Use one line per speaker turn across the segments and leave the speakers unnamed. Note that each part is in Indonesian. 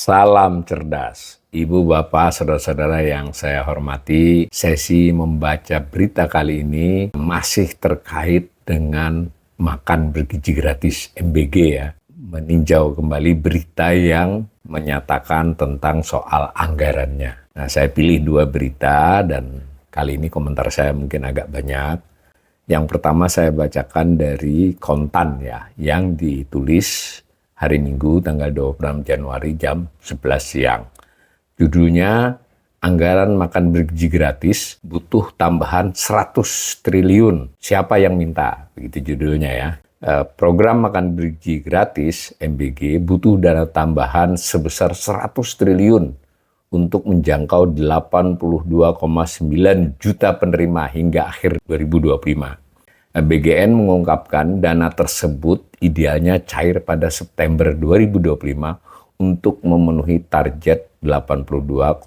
Salam cerdas, Ibu, Bapak, Saudara-saudara yang saya hormati. Sesi membaca berita kali ini masih terkait dengan makan bergizi gratis MBG ya. Meninjau kembali berita yang menyatakan tentang soal anggarannya. Nah, saya pilih dua berita dan kali ini komentar saya mungkin agak banyak. Yang pertama saya bacakan dari Kontan ya, yang ditulis hari Minggu tanggal 26 Januari jam 11 siang. Judulnya, anggaran makan bergizi gratis butuh tambahan 100 triliun. Siapa yang minta? Begitu judulnya ya. Program makan bergizi gratis MBG butuh dana tambahan sebesar 100 triliun untuk menjangkau 82,9 juta penerima hingga akhir 2025. BGN mengungkapkan dana tersebut idealnya cair pada September 2025 untuk memenuhi target 82,9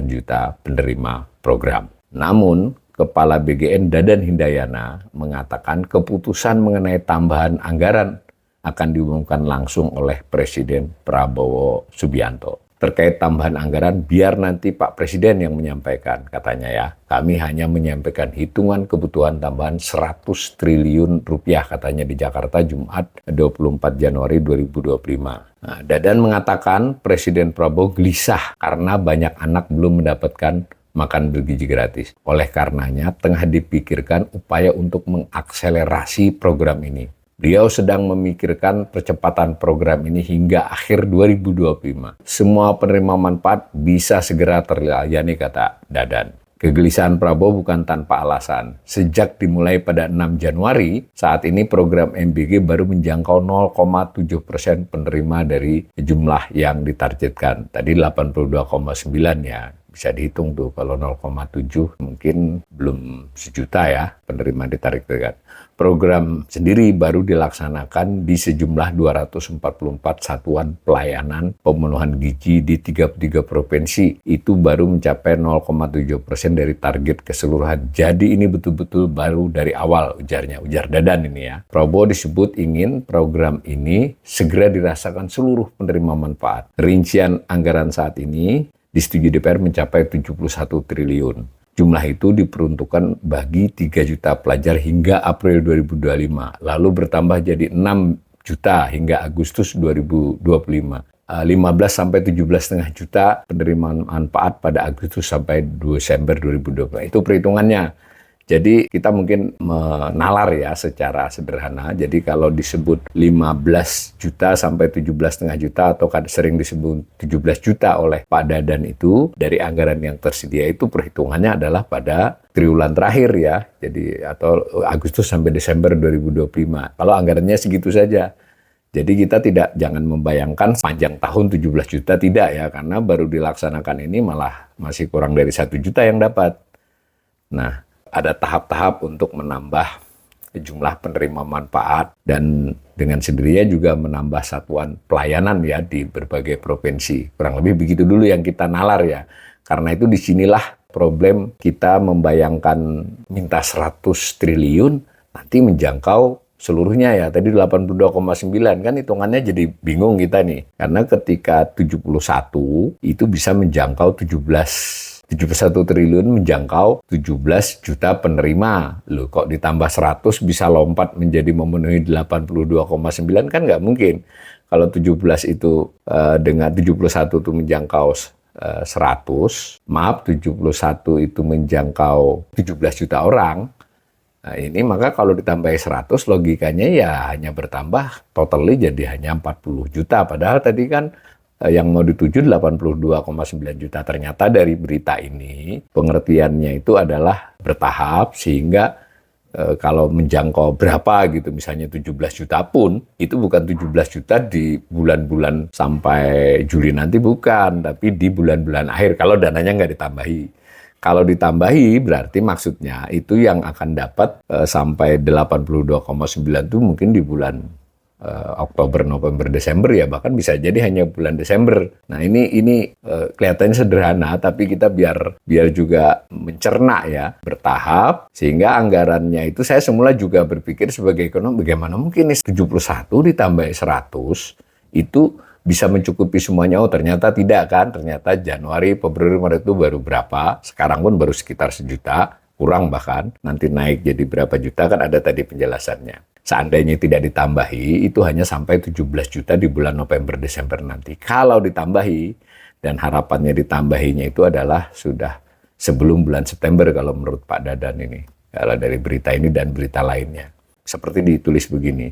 juta penerima program. Namun, Kepala BGN Dadan Hindayana mengatakan keputusan mengenai tambahan anggaran akan diumumkan langsung oleh Presiden Prabowo Subianto. Terkait tambahan anggaran, biar nanti Pak Presiden yang menyampaikan, katanya ya. Kami hanya menyampaikan hitungan kebutuhan tambahan 100 triliun rupiah, katanya di Jakarta Jumat 24 Januari 2025. Nah, Dadan mengatakan Presiden Prabowo gelisah karena banyak anak belum mendapatkan makan bergizi gratis. Oleh karenanya, tengah dipikirkan upaya untuk mengakselerasi program ini. Beliau sedang memikirkan percepatan program ini hingga akhir 2025. Semua penerima manfaat bisa segera terlayani, kata Dadan. Kegelisahan Prabowo bukan tanpa alasan. Sejak dimulai pada 6 Januari, saat ini program MBG baru menjangkau 0,7% penerima dari jumlah yang ditargetkan. Tadi 82,9 ya. Bisa dihitung tuh, kalau 0,7 mungkin belum sejuta ya penerima ditargetkan. Program sendiri baru dilaksanakan di sejumlah 244 satuan pelayanan pemenuhan gizi di 33 provinsi. Itu baru mencapai 0,7% dari target keseluruhan. Jadi ini betul-betul baru dari awal, ujar Dadan ini ya. Prabowo disebut ingin program ini segera dirasakan seluruh penerima manfaat. Rincian anggaran saat ini disetujui DPR mencapai 71 triliun. Jumlah itu diperuntukkan bagi 3 juta pelajar hingga April 2025, lalu bertambah jadi 6 juta hingga Agustus 2025. 15 sampai 17,5 juta penerima manfaat pada Agustus sampai Desember 2025. Itu perhitungannya. Jadi kita mungkin menalar ya secara sederhana. Jadi kalau disebut 15 juta sampai 17,5 juta atau sering disebut 17 juta oleh Pak Dadan itu dari anggaran yang tersedia itu perhitungannya adalah pada triwulan terakhir ya. Jadi atau Agustus sampai Desember 2025. Kalau anggarannya segitu saja. Jadi kita jangan membayangkan panjang tahun 17 juta tidak ya, karena baru dilaksanakan ini malah masih kurang dari 1 juta yang dapat. Nah, ada tahap-tahap untuk menambah jumlah penerima manfaat dan dengan sendirinya juga menambah satuan pelayanan ya di berbagai provinsi. Kurang lebih begitu dulu yang kita nalar ya. Karena itu disinilah problem kita membayangkan minta 100 triliun nanti menjangkau seluruhnya ya. Tadi 82,9 kan hitungannya jadi bingung kita nih. Karena ketika 71 itu bisa menjangkau 71 triliun menjangkau 17 juta penerima. Loh, kok ditambah 100 bisa lompat menjadi memenuhi 82,9 kan nggak mungkin. Kalau 17 itu dengan 71 itu menjangkau 100, maaf 71 itu menjangkau 17 juta orang. Nah ini maka kalau ditambah 100 logikanya ya hanya bertambah totally jadi hanya 40 juta. Padahal tadi kan yang mau dituju 82,9 juta. Ternyata dari berita ini pengertiannya itu adalah bertahap sehingga kalau menjangkau berapa gitu misalnya 17 juta pun itu bukan 17 juta di bulan-bulan sampai Juli nanti bukan, tapi di bulan-bulan akhir kalau dananya nggak ditambahi. Kalau ditambahi berarti maksudnya itu yang akan dapat sampai 82,9 itu mungkin di bulan Oktober, November, Desember ya, bahkan bisa jadi hanya bulan Desember. Nah ini kelihatannya sederhana, tapi kita biar juga mencerna ya, bertahap, sehingga anggarannya itu saya semula juga berpikir sebagai ekonom, bagaimana mungkin nih 71 ditambah 100 itu bisa mencukupi semuanya. Oh ternyata tidak kan, ternyata Januari, Februari, Maret itu baru berapa, sekarang pun baru sekitar 1 juta, kurang bahkan, nanti naik jadi berapa juta kan ada tadi penjelasannya. Seandainya tidak ditambahi, itu hanya sampai 17 juta di bulan November, Desember nanti. Kalau ditambahi, dan harapannya ditambahinya itu adalah sudah sebelum bulan September kalau menurut Pak Dadan ini. Kalau dari berita ini dan berita lainnya. Seperti ditulis begini,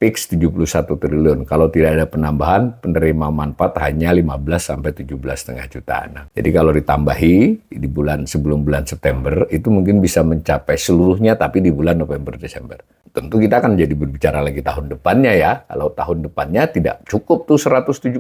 fix 71 triliun. Kalau tidak ada penambahan, penerima manfaat hanya 15 sampai 17,5 juta. Nah, jadi kalau ditambahi di sebelum bulan September, itu mungkin bisa mencapai seluruhnya tapi di bulan November Desember. Tentu kita akan jadi berbicara lagi tahun depannya ya. Kalau tahun depannya tidak cukup tuh 171.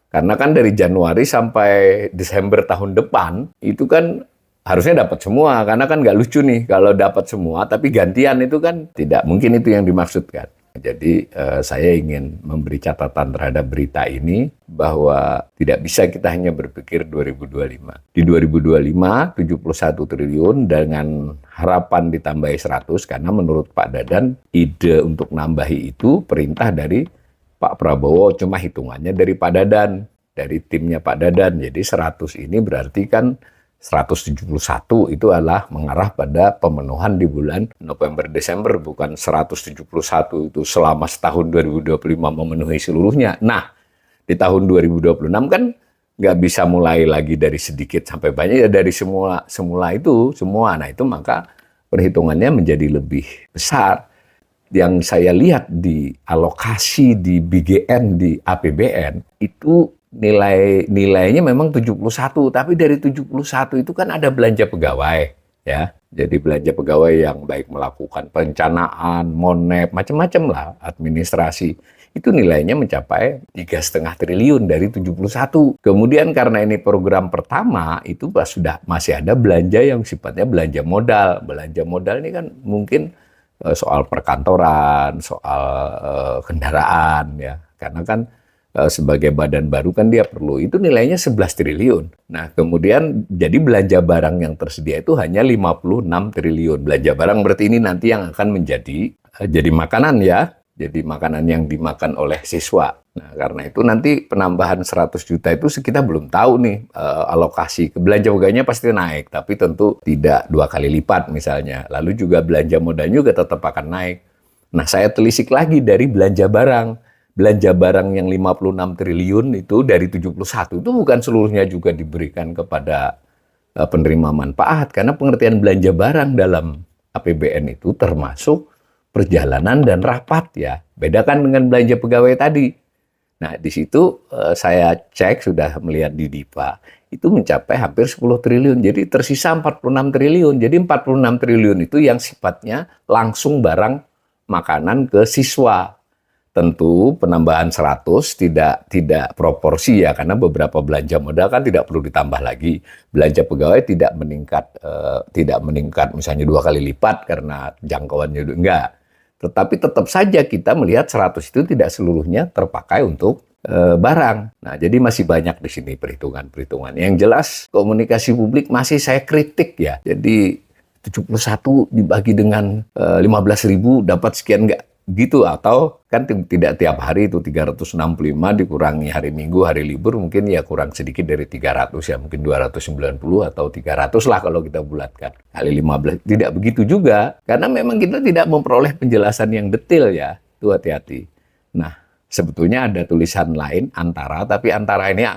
Karena kan dari Januari sampai Desember tahun depan, itu kan harusnya dapat semua, karena kan nggak lucu nih kalau dapat semua, tapi gantian itu kan tidak mungkin itu yang dimaksudkan. Jadi saya ingin memberi catatan terhadap berita ini bahwa tidak bisa kita hanya berpikir 2025. Di 2025, 71 triliun dengan harapan ditambahi 100, karena menurut Pak Dadan, ide untuk nambahi itu perintah dari Pak Prabowo, cuma hitungannya dari Pak Dadan, dari timnya Pak Dadan. Jadi 100 ini berarti kan 171 itu adalah mengarah pada pemenuhan di bulan November-Desember, bukan 171 itu selama setahun 2025 memenuhi seluruhnya. Nah, di tahun 2026 kan nggak bisa mulai lagi dari sedikit sampai banyak, ya dari semula itu semua. Nah, itu maka perhitungannya menjadi lebih besar. Yang saya lihat di alokasi di BGN, di APBN, itu nilainya memang 71, tapi dari 71 itu kan ada belanja pegawai ya. Jadi belanja pegawai yang baik melakukan perencanaan, monep, macam-macam lah, administrasi. Itu nilainya mencapai 3,5 triliun dari 71. Kemudian karena ini program pertama, itu masih ada belanja yang sifatnya belanja modal. Belanja modal ini kan mungkin soal perkantoran, soal kendaraan ya. Karena kan sebagai badan baru kan dia perlu, itu nilainya 11 triliun. Nah, kemudian jadi belanja barang yang tersedia itu hanya 56 triliun. Belanja barang berarti ini nanti yang akan jadi makanan ya, jadi makanan yang dimakan oleh siswa. Nah, karena itu nanti penambahan 100 juta itu kita belum tahu nih alokasi. Belanja pegawainya pasti naik, tapi tentu tidak 2 kali lipat misalnya. Lalu juga belanja modal juga tetap akan naik. Nah, saya telisik lagi dari belanja barang. Belanja barang yang 56 triliun itu dari 71 itu bukan seluruhnya juga diberikan kepada penerima manfaat, karena pengertian belanja barang dalam APBN itu termasuk perjalanan dan rapat ya. Bedakan dengan belanja pegawai tadi. Nah, di situ saya cek sudah melihat di DIPA itu mencapai hampir 10 triliun. Jadi tersisa 46 triliun. Jadi 46 triliun itu yang sifatnya langsung barang makanan ke siswa. Tentu penambahan 100 tidak proporsi ya, karena beberapa belanja modal kan tidak perlu ditambah lagi. Belanja pegawai tidak meningkat misalnya 2 kali lipat karena jangkauannya enggak. Tetapi tetap saja kita melihat 100 itu tidak seluruhnya terpakai untuk barang. Nah, jadi masih banyak di sini perhitungan-perhitungan. Yang jelas komunikasi publik masih saya kritik ya. Jadi 71 dibagi dengan 15.000 dapat sekian enggak gitu, atau kan tidak tiap hari itu 365 dikurangi hari Minggu, hari libur mungkin ya kurang sedikit dari 300 ya, mungkin 290 atau 300 lah kalau kita bulatkan kali 15. Tidak begitu juga, karena memang kita tidak memperoleh penjelasan yang detail ya, itu hati-hati. Nah, sebetulnya ada tulisan lain antara, tapi antara ini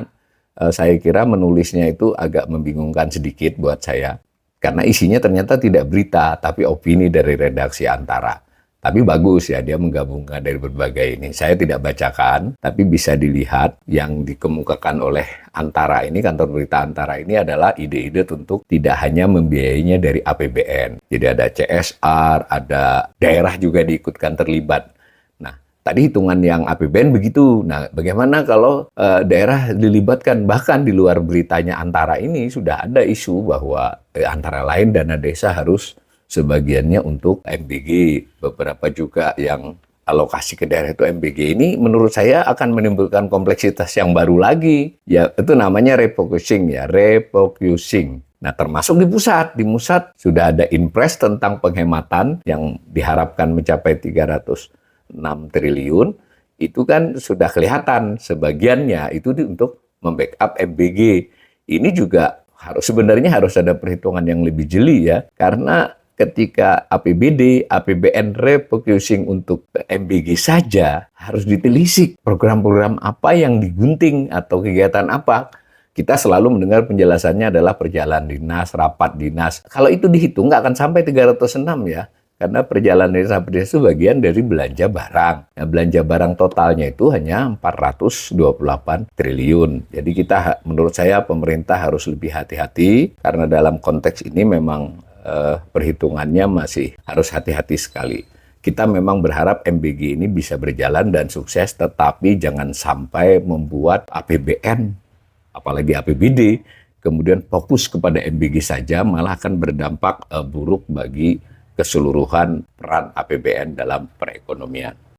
saya kira menulisnya itu agak membingungkan sedikit buat saya, karena isinya ternyata tidak berita tapi opini dari redaksi Antara. Tapi bagus ya, dia menggabungkan dari berbagai ini. Saya tidak bacakan, tapi bisa dilihat yang dikemukakan oleh Antara ini, kantor berita Antara ini adalah ide-ide untuk tidak hanya membiayainya dari APBN. Jadi ada CSR, ada daerah juga diikutkan terlibat. Nah, tadi hitungan yang APBN begitu. Nah, bagaimana kalau daerah dilibatkan? Bahkan di luar beritanya Antara ini sudah ada isu bahwa antara lain dana desa harus sebagiannya untuk MBG, beberapa juga yang alokasi ke daerah itu MBG ini menurut saya akan menimbulkan kompleksitas yang baru lagi. Ya, itu namanya refocusing ya, refocusing. Nah, termasuk di pusat sudah ada impres tentang penghematan yang diharapkan mencapai 306 triliun. Itu kan sudah kelihatan sebagiannya itu untuk membackup MBG. Ini juga sebenarnya harus ada perhitungan yang lebih jeli ya, karena ketika APBD, APBN refocusing untuk MBG saja harus ditelisik program-program apa yang digunting atau kegiatan apa. Kita selalu mendengar penjelasannya adalah perjalanan dinas, rapat dinas. Kalau itu dihitung nggak akan sampai 306 ya. Karena perjalanan dinas rapat dinas itu bagian dari belanja barang. Nah, belanja barang totalnya itu hanya 428 triliun. Jadi menurut saya pemerintah harus lebih hati-hati karena dalam konteks ini memang perhitungannya masih harus hati-hati sekali. Kita memang berharap MBG ini bisa berjalan dan sukses, tetapi jangan sampai membuat APBN, apalagi APBD, kemudian fokus kepada MBG saja, malah akan berdampak buruk bagi keseluruhan peran APBN dalam perekonomian.